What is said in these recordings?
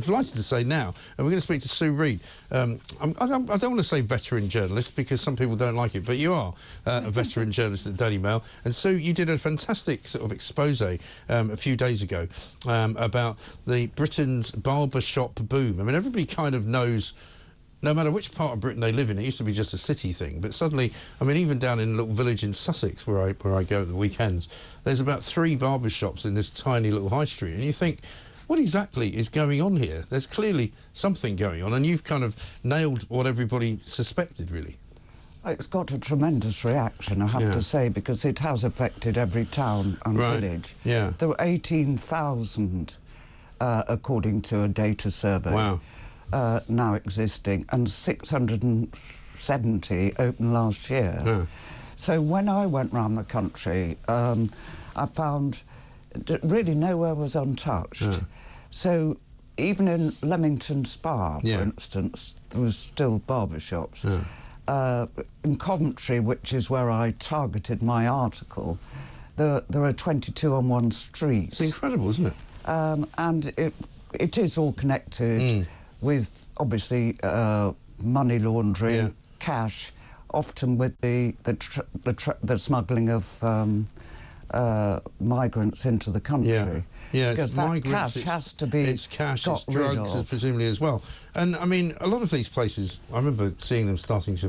Delighted to say now, and we're going to speak to Sue Reed. I don't want to say veteran journalist because some people don't like it, but you are a veteran journalist at the Daily Mail. And Sue, you did a fantastic sort of expose a few days ago about the Britain's barber shop boom. I mean, everybody kind of knows, no matter which part of Britain they live in, it used to be just a city thing, but suddenly, I mean, even down in a little village in Sussex where I go at the weekends, there's about 3 barber shops in this tiny little high street, and you think, what exactly is going on here? There's clearly something going on, and you've kind of nailed what everybody suspected, really. It's got a tremendous reaction, I have to say, because it has affected every town and village. Yeah. There were 18,000, according to a data survey, now existing, and 670 opened last year. Yeah. So when I went round the country, I found really nowhere was untouched. Yeah. So even in Leamington Spa, for instance, there was still barber shops. Yeah. In Coventry, which is where I targeted my article, there are 22 on one street. It's incredible, isn't it? And it is all connected with, obviously, money laundering, cash, often with the smuggling of migrants into the country. Yeah, because it's that migrants, cash has to be it's cash, got it's drugs, rid of. presumably as well. And I mean, a lot of these places, I remember seeing them starting to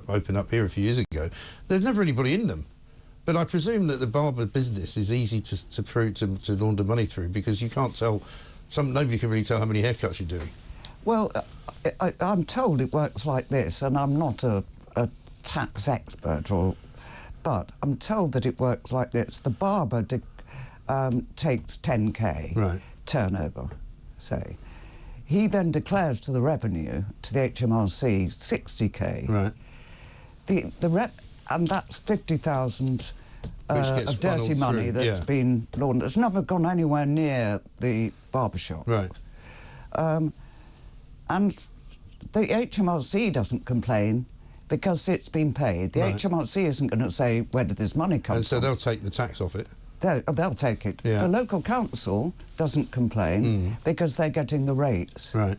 open up here a few years ago. There's never anybody in them. But I presume that the barber business is easy to launder money through, because you can't tell, nobody can really tell how many haircuts you're doing. Well, I'm told it works like this, and I'm not a tax expert, but I'm told that it works like this. The barber takes 10k turnover, say. He then declares to the revenue, to the HMRC, 60k. Right. And that's 50,000 of dirty money that's been laundered. It's never gone anywhere near the barbershop. Right. And the HMRC doesn't complain because it's been paid. The HMRC isn't going to say, where did this money come from? And so they'll take the tax off it? They'll take it. Yeah. The local council doesn't complain because they're getting the rates. Right.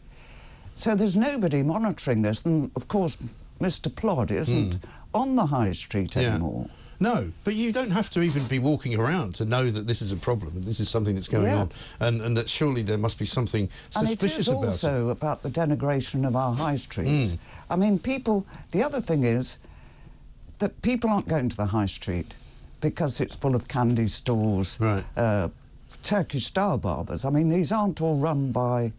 So there's nobody monitoring this, and of course Mr. Plod isn't on the high street anymore. No, but you don't have to even be walking around to know that this is a problem and this is something that's going on, and that surely there must be something suspicious about it. And it is also about the denigration of our high streets. I mean, the other thing is that people aren't going to the high street because it's full of candy stores, Turkish-style barbers. I mean, these aren't all run by...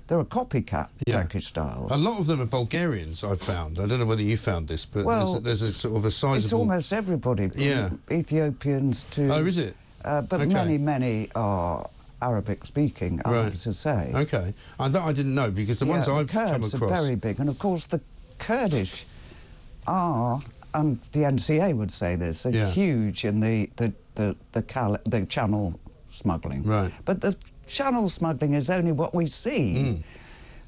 They're a copycat Turkish styles. A lot of them are Bulgarians, I've found. I don't know whether you found this, but there's a sort of a sizable... It's almost everybody, from Ethiopians to... Oh, is it? But many are Arabic-speaking, I have to say. OK. I didn't know, because the ones I've come across... The Kurds are very big, and of course the Kurdish are, and the NCA would say this, are huge in the channel smuggling. Right. But the channel smuggling is only what we see.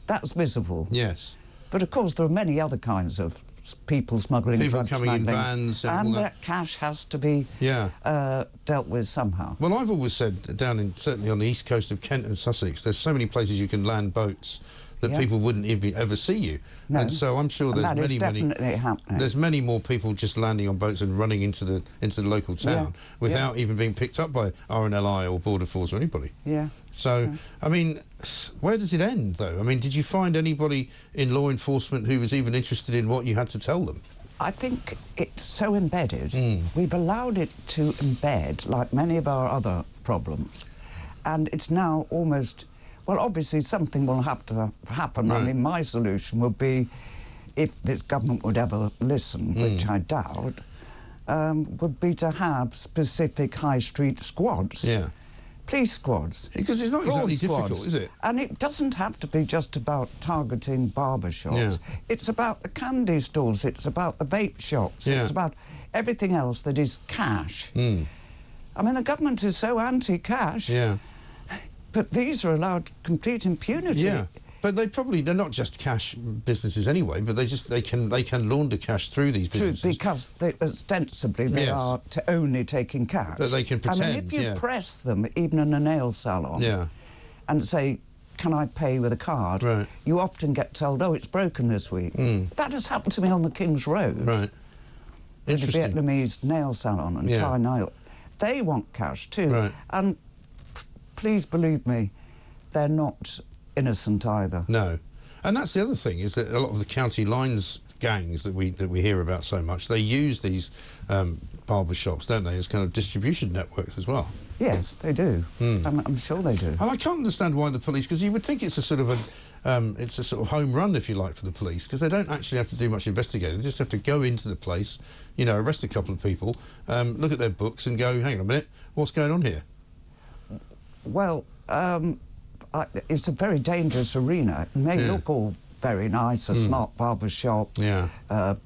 That's visible. Yes. But of course there are many other kinds of people smuggling, people coming in vans and that cash has to be dealt with somehow. Well, I've always said certainly on the east coast of Kent and Sussex, there's so many places you can land boats that people wouldn't ever see you. No. And so I'm sure there's there's many more people just landing on boats and running into the local town without even being picked up by RNLI or Border Force or anybody. Yeah. So, I mean, where does it end, though? I mean, did you find anybody in law enforcement who was even interested in what you had to tell them? I think it's so embedded. We've allowed it to embed, like many of our other problems, and it's now almost... Well, obviously, something will have to happen. I mean, my solution would be, if this government would ever listen, which I doubt, would be to have specific high street squads. Yeah. Police squads. Because it's not exactly difficult, is it? And it doesn't have to be just about targeting barbershops. Yeah. It's about the candy stores, it's about the vape shops, it's about everything else that is cash. I mean, the government is so anti-cash. Yeah. But these are allowed complete impunity. Yeah, but they're not just cash businesses anyway. But they can launder cash through these businesses. True, because ostensibly they are only taking cash. But they can pretend. I mean, if you press them, even in a nail salon, and say, can I pay with a card? Right. You often get told, oh, it's broken this week. That has happened to me on the King's Road. Right. Interesting. The Vietnamese nail salon and Thai nail. They want cash too. Right. And please believe me, they're not innocent either. No. And that's the other thing, is that a lot of the county lines gangs that we hear about so much, they use these barber shops, don't they, as kind of distribution networks as well. Yes, they do. I'm sure they do. And I can't understand why the police, because you would think it's a sort of home run, if you like, for the police, because they don't actually have to do much investigating. They just have to go into the place, you know, arrest a couple of people, look at their books and go, hang on a minute, what's going on here? Well, it's a very dangerous arena. It may look all very nice, a smart barber shop,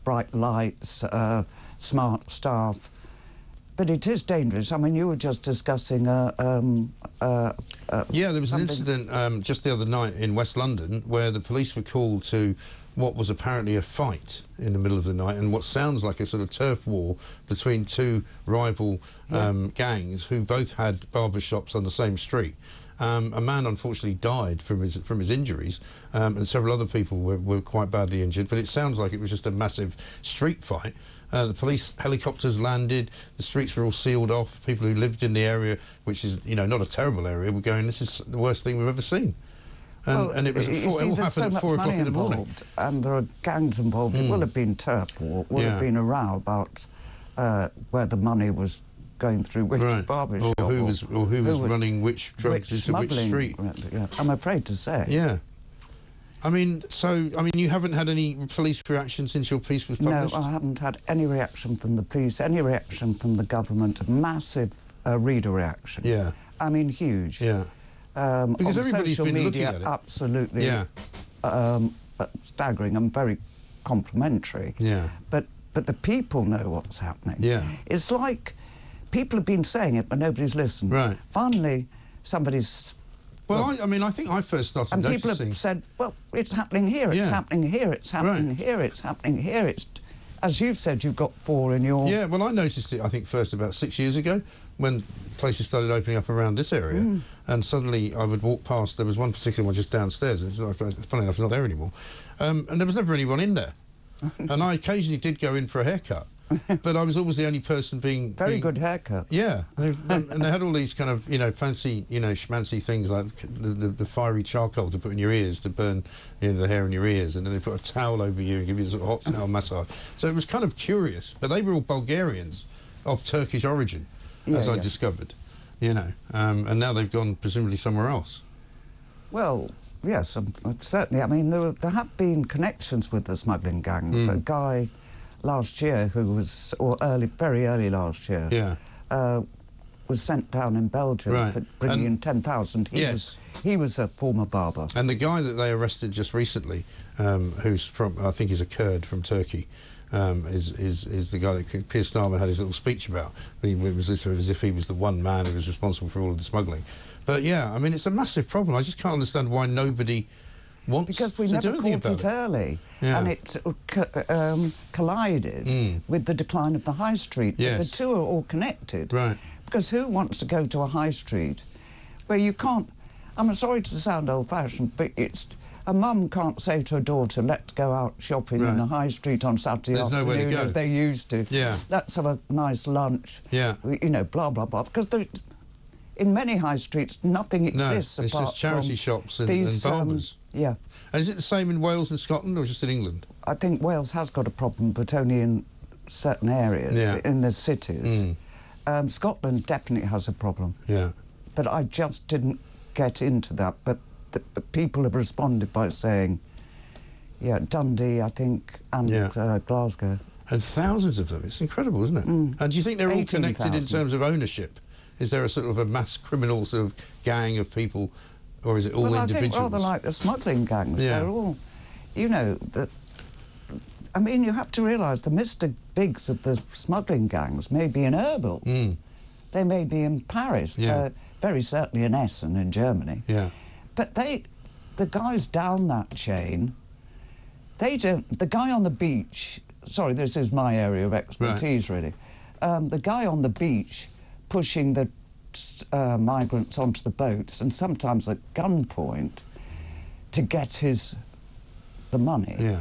bright lights, smart staff, but it is dangerous. I mean, you were just discussing yeah, there was an incident just the other night in West London where the police were called to what was apparently a fight in the middle of the night, and what sounds like a sort of turf war between two rival gangs who both had barber shops on the same street. A man unfortunately died from his injuries, and several other people were quite badly injured, but it sounds like it was just a massive street fight. The police helicopters landed, the streets were all sealed off. People who lived in the area, which is, you know, not a terrible area, were going, this is the worst thing we've ever seen. And it was it all happened at 4 o'clock in the morning. And there are gangs involved. It will have been turf war, it will have been a row about where the money was going through which barber shop. Or who was running which drugs into which street. Yeah, I'm afraid to say. Yeah. I mean, you haven't had any police reaction since your piece was published? No, I haven't had any reaction from the police, any reaction from the government. Massive reader reaction. Yeah. I mean, huge. Yeah. Because everybody's been looking at it. Absolutely. Yeah. Staggering and very complimentary. Yeah. But the people know what's happening. Yeah. It's like people have been saying it, but nobody's listened. Right. Finally, somebody's... Well, I mean, I think I first started noticing... And people have said, well, it's happening here, it's happening here, it's happening here, it's happening here. It's, as you've said, you've got 4 in your... Yeah, well, I noticed it, I think, first about 6 years ago, when places started opening up around this area, and suddenly I would walk past, there was one particular one just downstairs, funny enough, it's not there anymore, and there was never anyone in there. And I occasionally did go in for a haircut, but I was always the only person being... Very good haircut. Yeah, and they had all these kind of, you know, fancy, you know, schmancy things like the fiery charcoal to put in your ears to burn, you know, the hair in your ears, and then they put a towel over you and give you a sort of hot towel massage. So it was kind of curious, but they were all Bulgarians of Turkish origin, as I discovered, you know, and now they've gone presumably somewhere else. Well, yes, certainly. I mean, there have been connections with the smuggling gangs. A guy last year who was, or very early last year, was sent down in Belgium for bringing in 10,000. He was a former barber. And the guy that they arrested just recently, who's from, I think he's a Kurd from Turkey, is the guy that Keir Starmer had his little speech about. It was as if he was the one man who was responsible for all of the smuggling. But yeah, I mean, it's a massive problem. I just can't understand why nobody wants to do anything about it. Because we never caught it early, and it collided with the decline of the high street. But the two are all connected. Right. Because who wants to go to a high street where you can't... I'm sorry to sound old-fashioned, but it's... A mum can't say to a daughter, let's go out shopping in the high street on Saturday afternoon as they used to. Yeah. Let's have a nice lunch. Yeah. You know, blah, blah, blah. Because in many high streets, nothing exists apart from... it's just charity shops and barbers. Yeah. And is it the same in Wales and Scotland, or just in England? I think Wales has got a problem, but only in certain areas, in the cities. Scotland definitely has a problem. Yeah. But I just didn't get into that. But the people have responded by saying, Dundee, I think, and Glasgow. And thousands of them. It's incredible, isn't it? And do you think they're all connected in terms of ownership? Is there a sort of a mass criminal sort of gang of people, or is it all individuals? I think rather like the smuggling gangs. Yeah. They're all, you know, I mean, you have to realise the Mr. Bigs of the smuggling gangs may be in Erbil. They may be in Paris. Very certainly in Essen in Germany. Yeah. But the guys down that chain, they don't... The guy on the beach... Sorry, this is my area of expertise, really. The guy on the beach pushing the migrants onto the boats, and sometimes at gunpoint, to get the money,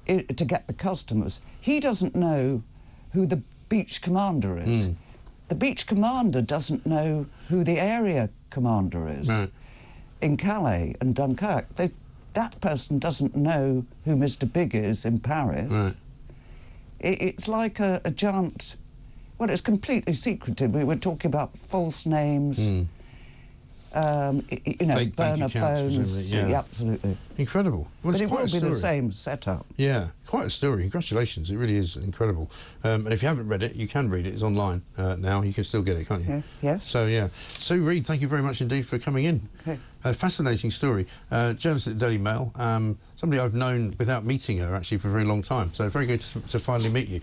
to get the customers. He doesn't know who the beach commander is. The beach commander doesn't know who the area commander is. In Calais and Dunkirk, that person doesn't know who Mr. Big is in Paris. It's like a giant... Well, it's completely secretive. We were talking about false names, you know, fake bank burner accounts, phones. presumably, yeah. Absolutely. Incredible. Well, but it quite will a be story. the same setup. Yeah, quite a story. Congratulations. It really is incredible. And if you haven't read it, you can read it. It's online now. You can still get it, can't you? Yes. So, yeah. Sue Reed, thank you very much indeed for coming in. Okay. Fascinating story. Journalist at the Daily Mail. Somebody I've known without meeting her, actually, for a very long time. So very good to finally meet you.